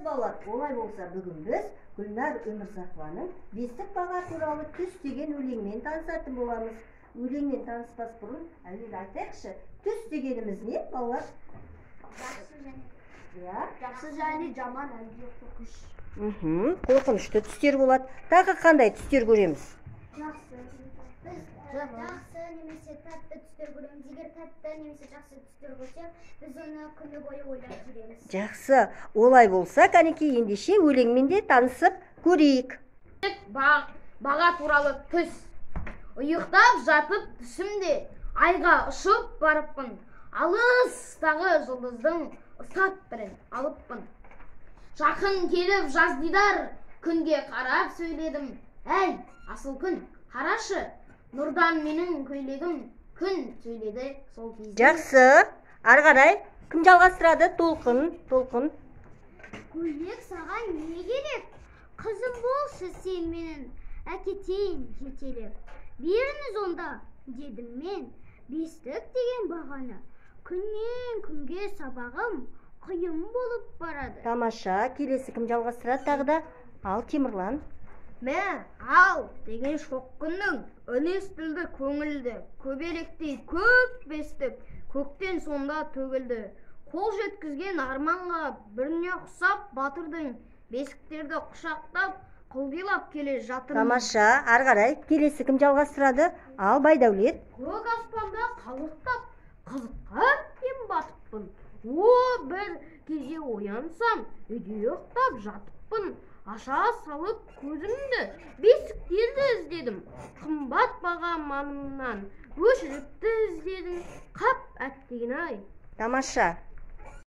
Балалар, олай болса бүгін біз Гүлнар Өмірзақованың бестік бала туралы түс деген өлеңмен танысатын боламыз. Өлеңмен таныспас бұрын әуелі айтайықшы, түс дегеніміз не, балалар? Жақсы және жаман әлде қорқыныш. Қорқынышты түстер болады. Тағы қандай түстер көреміз? Жақсы немесе тәтті түстер көреміз. Егер тәтті немесе жақсы түстер көрсек, біз оны күні бойы ойлап жүреміз. Жақсы, олай болса, кәнекей ендеше өлеңмен де танысып көрейік. Баға туралы түс. Ұйықтап жатып түсімде айға ұшып барыппын. Алыстағы жұлдыздың ұстап бірін алыппын. Жақын келіп жаздидар күнге қарап сөйледім. Әй, асыл күн, қарашы, нұрдан менің көйлегім, күн сөйледі сол кезде. Жақсы, ары қарай кім жалғастырады? Толқын. Көйлек саған не керек? Қызым болшы сен менің, әкетейін жетелеп. Беріңіз онда, дедім мен, бестік деген бағаны. Күннен күнге сабағым қиын болып барады. Тамаша, келесі кім жалғастырады тағы да? Ал, Темірлан. Мен ал деген шоқ күннің үні естілді көңілді. Көбелектей көп бестік көктен сонда төгілді. Қол жеткізген арманға біріне ұқсап батырдың, бесіктерді құшақтап құлдилап келе жатырмын. Тамаша, ары қарай келесі кім жалғастырады? Ал, Байдәулет. Көк аспанда қалықтап қызыққа әбден батыппын. О, бір кезде оянсам, үйде ұйықтап жатыппын. Аша салып көзімді, бесіктерді іздедім. Қымбат баға маңымнан өшіріпті іздедім. Қап әттеген-ай. Тамаша,